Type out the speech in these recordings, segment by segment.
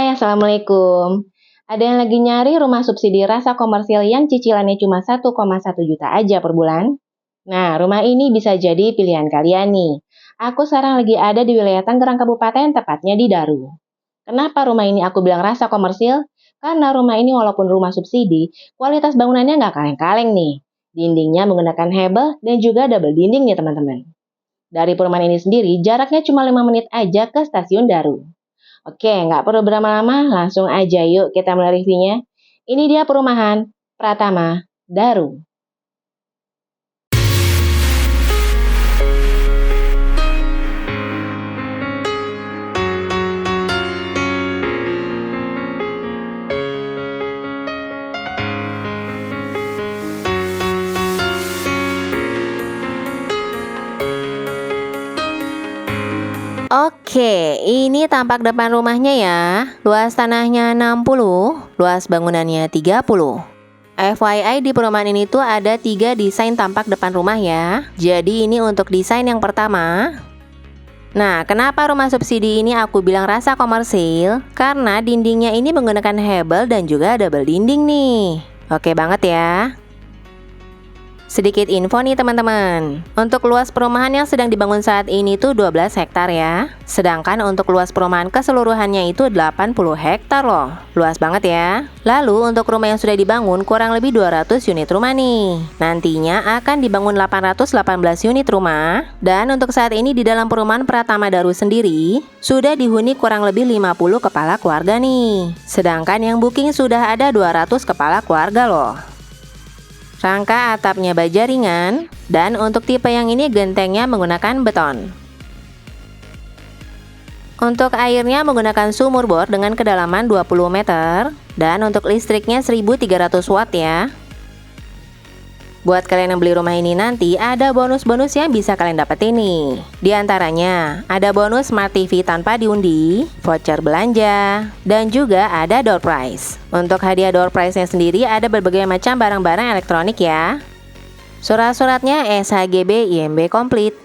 Hai, Assalamualaikum. Ada yang lagi nyari rumah subsidi rasa komersil yang cicilannya cuma 1,1 juta aja per bulan? Nah, rumah ini bisa jadi pilihan kalian nih. Aku sekarang lagi ada di wilayah Tangerang Kabupaten, tepatnya di Daru. Kenapa rumah ini aku bilang rasa komersil? Karena rumah ini walaupun rumah subsidi, kualitas bangunannya nggak kaleng-kaleng nih. Dindingnya menggunakan hebel dan juga double dinding nih teman-teman. Dari perumahan ini sendiri, jaraknya cuma 5 menit aja ke stasiun Daru. Oke, nggak perlu berlama-lama, langsung aja yuk kita mulai reviewnya. Ini dia perumahan Pratama Daru. Oke, ini tampak depan rumahnya ya. Luas tanahnya 60, luas bangunannya 30. FYI di perumahan ini tuh ada 3 desain tampak depan rumah ya. Jadi ini untuk desain yang pertama. Nah, kenapa rumah subsidi ini aku bilang rasa komersil? Karena dindingnya ini menggunakan hebel dan juga double dinding nih. Oke banget ya. Sedikit info nih teman-teman. Untuk luas perumahan yang sedang dibangun saat ini tuh 12 hektar ya. Sedangkan untuk luas perumahan keseluruhannya itu 80 hektar loh. Luas banget ya. Lalu untuk rumah yang sudah dibangun kurang lebih 200 unit rumah nih. Nantinya akan dibangun 818 unit rumah. Dan untuk saat ini di dalam perumahan Pratama Daru sendiri sudah dihuni kurang lebih 50 kepala keluarga nih. Sedangkan yang booking sudah ada 200 kepala keluarga loh. Rangka atapnya baja ringan, dan untuk tipe yang ini gentengnya menggunakan beton. Untuk airnya menggunakan sumur bor dengan kedalaman 20 meter, dan untuk listriknya 1300 watt ya. Buat kalian yang beli rumah ini nanti ada bonus-bonus yang bisa kalian dapetin nih. Di antaranya ada bonus Smart TV tanpa diundi, voucher belanja, dan juga ada door prize. Untuk hadiah door prize-nya sendiri ada berbagai macam barang-barang elektronik ya. Surat-suratnya SHGB IMB komplit.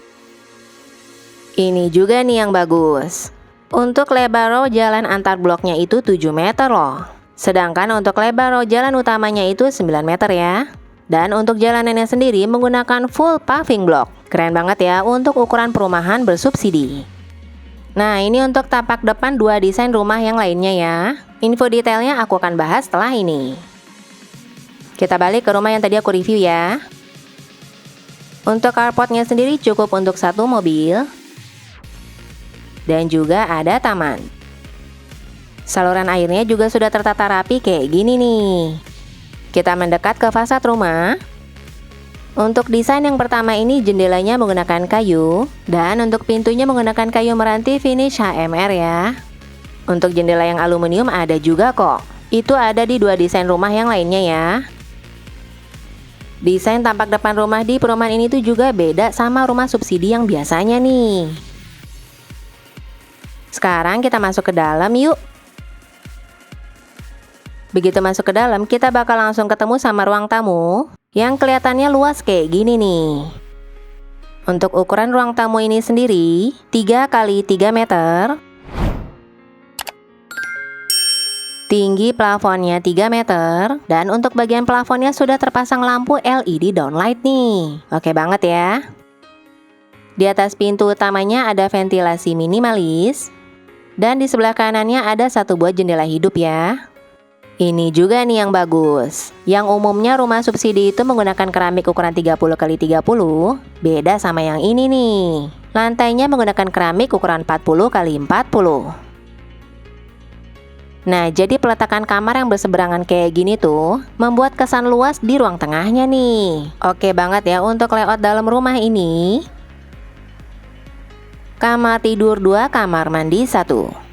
Ini juga nih yang bagus. Untuk lebar row jalan antar bloknya itu 7 meter loh. Sedangkan untuk lebar row jalan utamanya itu 9 meter ya. Dan untuk jalanannya sendiri menggunakan full paving block. Keren banget ya untuk ukuran perumahan bersubsidi. Nah, ini untuk tapak depan 2 desain rumah yang lainnya ya. Info detailnya aku akan bahas setelah ini. Kita balik ke rumah yang tadi aku review ya. Untuk carportnya sendiri cukup untuk 1 mobil. Dan juga ada taman. Saluran airnya juga sudah tertata rapi kayak gini nih. Kita mendekat ke fasad rumah. Untuk desain yang pertama ini jendelanya menggunakan kayu, dan untuk pintunya menggunakan kayu meranti finish HMR ya. Untuk jendela yang aluminium ada juga kok. Itu ada di 2 desain rumah yang lainnya ya. Desain tampak depan rumah di perumahan ini tuh juga beda sama rumah subsidi yang biasanya nih. Sekarang kita masuk ke dalam yuk. Begitu masuk ke dalam, kita bakal langsung ketemu sama ruang tamu yang kelihatannya luas kayak gini nih. Untuk ukuran ruang tamu ini sendiri 3 x 3 meter. Tinggi plafonnya 3 meter. Dan untuk bagian plafonnya sudah terpasang lampu LED downlight nih. Oke banget ya. Di atas pintu utamanya ada ventilasi minimalis. Dan di sebelah kanannya ada 1 buah jendela hidup ya. Ini juga nih yang bagus. Yang umumnya rumah subsidi itu menggunakan keramik ukuran 30 x 30. Beda sama yang ini nih. Lantainya menggunakan keramik ukuran 40 x 40. Nah, jadi peletakan kamar yang berseberangan kayak gini tuh membuat kesan luas di ruang tengahnya nih. Oke banget ya untuk layout dalam rumah ini. Kamar tidur 2, kamar mandi 1.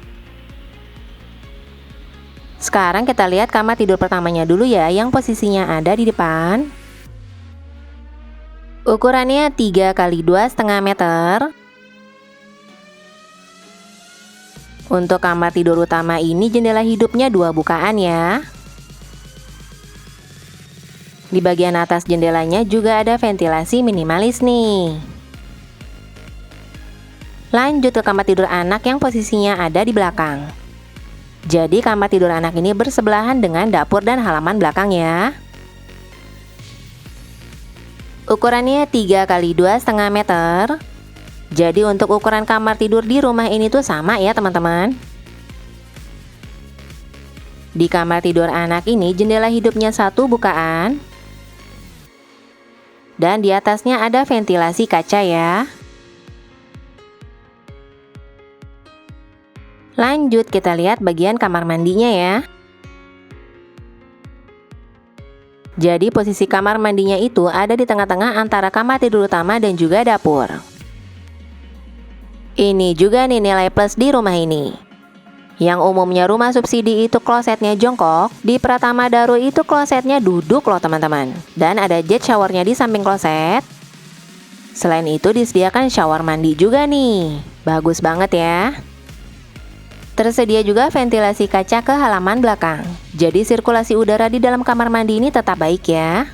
Sekarang kita lihat kamar tidur pertamanya dulu ya, yang posisinya ada di depan. Ukurannya 3 x 2,5 meter. Untuk kamar tidur utama ini jendela hidupnya 2 bukaan ya. Di bagian atas jendelanya juga ada ventilasi minimalis nih. Lanjut ke kamar tidur anak yang posisinya ada di belakang. Jadi kamar tidur anak ini bersebelahan dengan dapur dan halaman belakang ya. Ukurannya 3 x 2,5 meter. Jadi untuk ukuran kamar tidur di rumah ini tuh sama ya teman-teman. Di kamar tidur anak ini jendela hidupnya satu bukaan. Dan di atasnya ada ventilasi kaca ya. Lanjut kita lihat bagian kamar mandinya ya. Jadi posisi kamar mandinya itu ada di tengah-tengah antara kamar tidur utama dan juga dapur. Ini juga nih nilai plus di rumah ini. Yang umumnya rumah subsidi itu klosetnya jongkok, di Pratama Daru itu klosetnya duduk loh teman-teman. Dan ada jet showernya di samping kloset. Selain itu disediakan shower mandi juga nih. Bagus banget ya. Tersedia juga ventilasi kaca ke halaman belakang. Jadi sirkulasi udara di dalam kamar mandi ini tetap baik ya.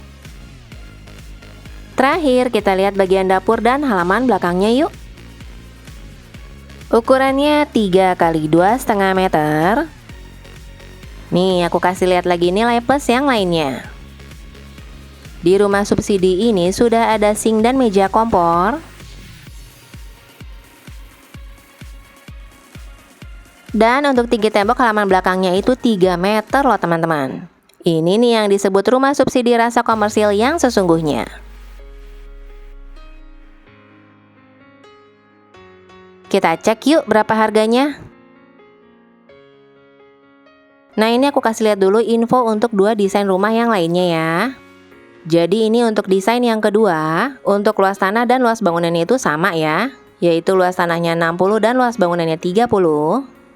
Terakhir kita lihat bagian dapur dan halaman belakangnya yuk. Ukurannya 3 x 2,5 meter. Nih aku kasih lihat lagi nilai plus yang lainnya. Di rumah subsidi ini sudah ada sink dan meja kompor. Dan untuk tinggi tembok halaman belakangnya itu 3 meter loh teman-teman. Ini nih yang disebut rumah subsidi rasa komersil yang sesungguhnya. Kita cek yuk berapa harganya. Nah ini aku kasih lihat dulu info untuk dua desain rumah yang lainnya ya. Jadi ini untuk desain yang kedua, untuk luas tanah dan luas bangunannya itu sama ya. Yaitu luas tanahnya 60 dan luas bangunannya 30.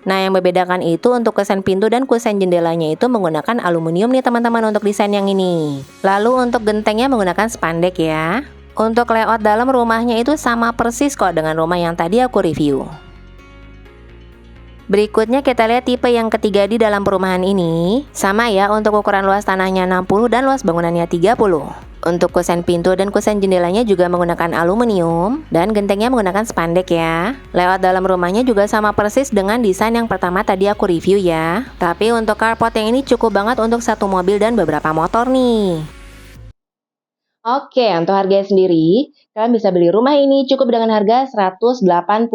Nah yang membedakan itu untuk kusen pintu dan kusen jendelanya itu menggunakan aluminium nih teman-teman untuk desain yang ini. Lalu untuk gentengnya menggunakan spandek ya. Untuk layout dalam rumahnya itu sama persis kok dengan rumah yang tadi aku review. Berikutnya kita lihat tipe yang ketiga di dalam perumahan ini. Sama ya untuk ukuran luas tanahnya 60 dan luas bangunannya 30. Untuk kusen pintu dan kusen jendelanya juga menggunakan aluminium dan gentengnya menggunakan spandek ya. Layout dalam rumahnya juga sama persis dengan desain yang pertama tadi aku review ya. Tapi untuk carport yang ini cukup banget untuk satu mobil dan beberapa motor nih. Oke, untuk harganya sendiri, kalian bisa beli rumah ini cukup dengan harga 181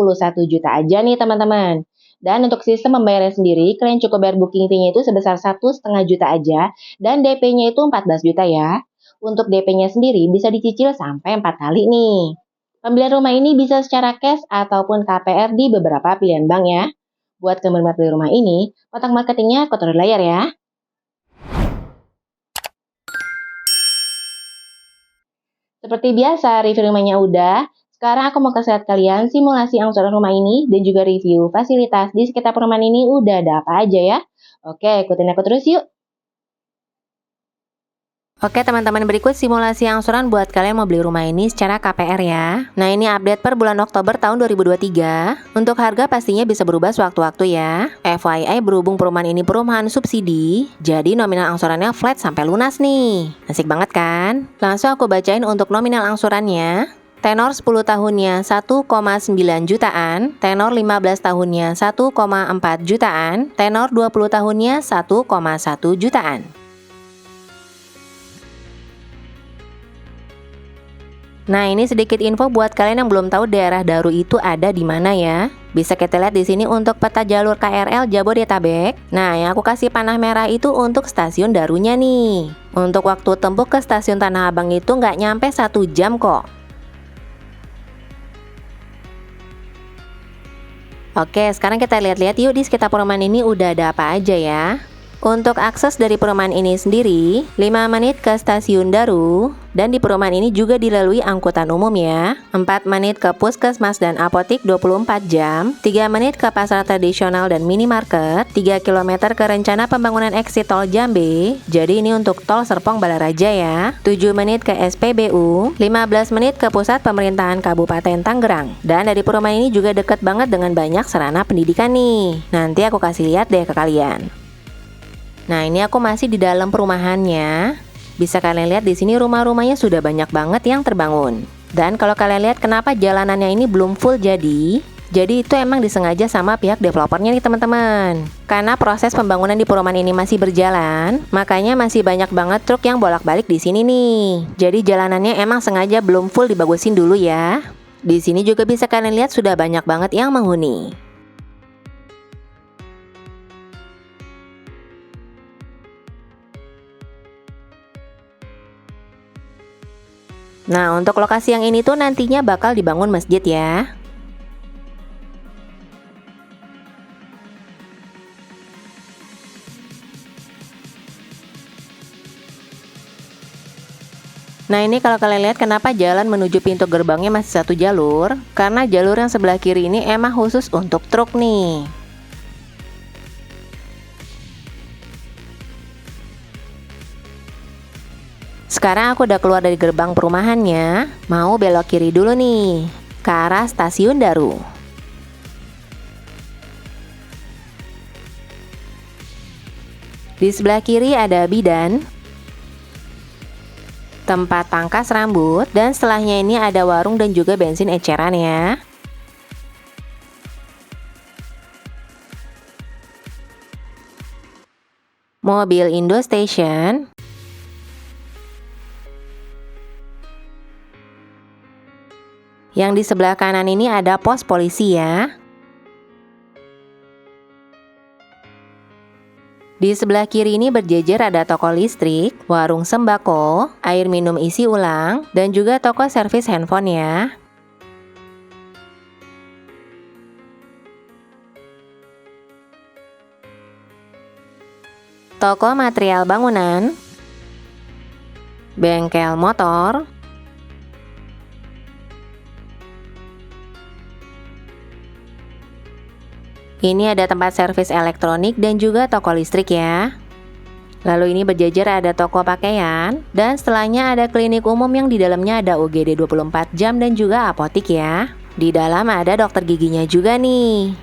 juta aja nih teman-teman. Dan untuk sistem pembayaran sendiri, kalian cukup bayar booking fee-nya itu sebesar 1,5 juta aja dan DP-nya itu 14 juta ya. Untuk DP-nya sendiri bisa dicicil sampai 4 kali nih. Pembelian rumah ini bisa secara cash ataupun KPR di beberapa pilihan bank ya. Buat kalian beli rumah ini, kotak marketingnya aku taruh di layar ya. Seperti biasa, review rumahnya udah. Sekarang aku mau kasih lihat kalian simulasi angsuran rumah ini dan juga review fasilitas di sekitar perumahan ini udah ada apa aja ya. Oke, ikutin aku terus yuk. Oke teman-teman, berikut simulasi angsuran buat kalian mau beli rumah ini secara KPR ya. Nah ini update per bulan Oktober tahun 2023. Untuk harga pastinya bisa berubah sewaktu-waktu ya. FYI berhubung perumahan ini perumahan subsidi, jadi nominal angsurannya flat sampai lunas nih. Asik banget kan? Langsung aku bacain untuk nominal angsurannya. Tenor 10 tahunnya 1,9 jutaan, tenor 15 tahunnya 1,4 jutaan, tenor 20 tahunnya 1,1 jutaan. Nah, ini sedikit info buat kalian yang belum tahu daerah Daru itu ada di mana ya. Bisa kita lihat di sini untuk peta jalur KRL Jabodetabek. Nah, yang aku kasih panah merah itu untuk stasiun Darunya nih. Untuk waktu tempuh ke stasiun Tanah Abang itu nggak nyampe 1 jam kok. Oke, sekarang kita lihat-lihat yuk di sekitar perumahan ini udah ada apa aja ya. Untuk akses dari perumahan ini sendiri, 5 menit ke stasiun Daru, dan di perumahan ini juga dilalui angkutan umum ya. 4 menit ke puskesmas dan apotik 24 jam, 3 menit ke pasar tradisional dan minimarket, 3 km ke rencana pembangunan eksit tol Jambe, jadi ini untuk tol Serpong Balaraja ya. 7 menit ke SPBU, 15 menit ke pusat pemerintahan Kabupaten Tangerang. Dan dari perumahan ini juga dekat banget dengan banyak sarana pendidikan nih. Nanti aku kasih lihat deh ke kalian. Nah, ini aku masih di dalam perumahannya. Bisa kalian lihat di sini rumah-rumahnya sudah banyak banget yang terbangun. Dan kalau kalian lihat kenapa jalanannya ini belum full jadi, Jadi itu emang disengaja sama pihak developernya nih teman-teman. Karena proses pembangunan di perumahan ini masih berjalan, makanya masih banyak banget truk yang bolak-balik di sini nih. Jadi jalanannya emang sengaja belum full dibagusin dulu ya. Di sini juga bisa kalian lihat sudah banyak banget yang menghuni. Nah, untuk lokasi yang ini tuh nantinya bakal dibangun masjid ya. Nah, ini kalau kalian lihat kenapa jalan menuju pintu gerbangnya masih satu jalur, karena jalur yang sebelah kiri ini emang khusus untuk truk nih. Sekarang aku udah keluar dari gerbang perumahannya, mau belok kiri dulu nih, ke arah Stasiun Daru. Di sebelah kiri ada bidan, tempat pangkas rambut, dan setelahnya ini ada warung dan juga bensin eceran ya. Mobil Indo Station. Yang di sebelah kanan ini ada pos polisi ya. Di sebelah kiri ini berjejer ada toko listrik, warung sembako, air minum isi ulang, dan juga toko servis handphone ya. Toko material bangunan, bengkel motor, ini ada tempat servis elektronik dan juga toko listrik ya. Lalu ini berjejer ada toko pakaian, dan setelahnya ada klinik umum yang di dalamnya ada UGD 24 jam dan juga apotik ya. Di dalam ada dokter giginya juga nih.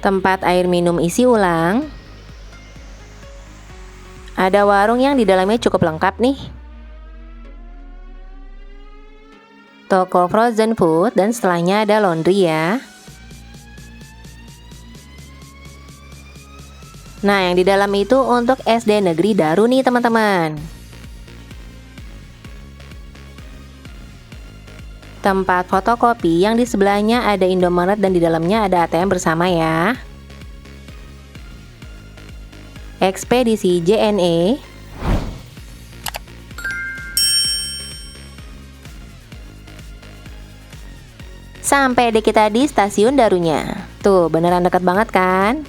Tempat air minum isi ulang. Ada warung yang di dalamnya cukup lengkap nih. Toko frozen food dan setelahnya ada laundry ya. Nah, yang di dalam itu untuk SD Negeri Daru nih teman-teman. Tempat fotokopi yang di sebelahnya ada Indomaret dan di dalamnya ada ATM bersama ya. Ekspedisi JNE. Sampai deh kita di Stasiun Darunya. Tuh, beneran dekat banget kan?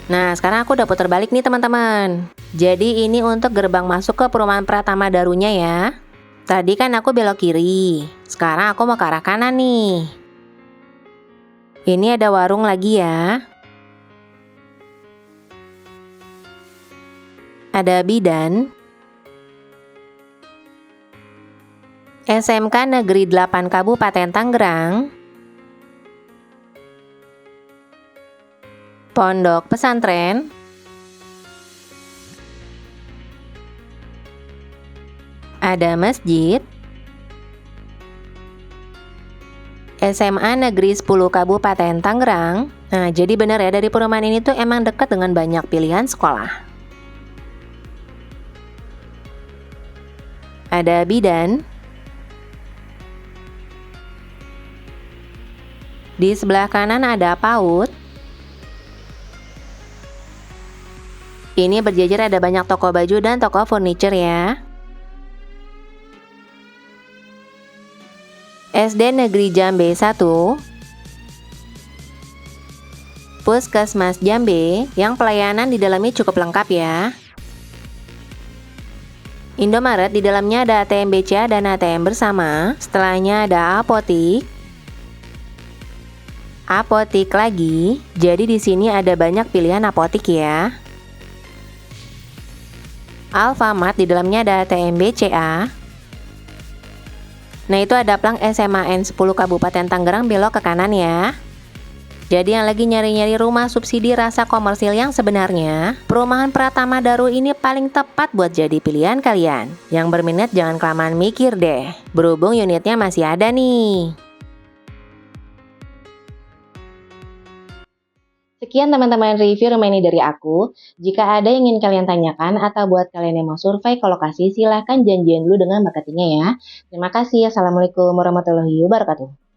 Nah, sekarang aku udah putar balik nih teman-teman. Jadi ini untuk gerbang masuk ke perumahan Pratama Darunya ya. Tadi kan aku belok kiri. Sekarang aku mau ke arah kanan nih. Ini ada warung lagi ya. Ada bidan. SMK Negeri 8 Kabupaten Tangerang. Pondok pesantren, ada masjid, SMA Negeri 10 Kabupaten Tangerang. Nah, jadi benar ya, dari perumahan ini tuh emang dekat dengan banyak pilihan sekolah. Ada bidan. Di sebelah kanan ada PAUD. Ini berjejer ada banyak toko baju dan toko furniture ya. SD Negeri Jambe 1. Puskesmas Jambe yang pelayanan di dalamnya cukup lengkap ya. Indomaret di dalamnya ada ATM BCA dan ATM bersama. Setelahnya ada apotik. Apotik lagi. Jadi di sini ada banyak pilihan apotik ya. Alfamart di dalamnya ada ATM BCA. Nah, itu ada plang SMA N10 Kabupaten Tangerang belok ke kanan ya. Jadi yang lagi nyari-nyari rumah subsidi rasa komersil yang sebenarnya, perumahan Pratama Daru ini paling tepat buat jadi pilihan kalian. Yang berminat jangan kelamaan mikir deh, berhubung unitnya masih ada nih. Sekian teman-teman review rumah ini dari aku. Jika ada yang ingin kalian tanyakan atau buat kalian yang mau survei ke lokasi, silahkan janjian dulu dengan marketingnya ya. Terima kasih. Assalamualaikum warahmatullahi wabarakatuh.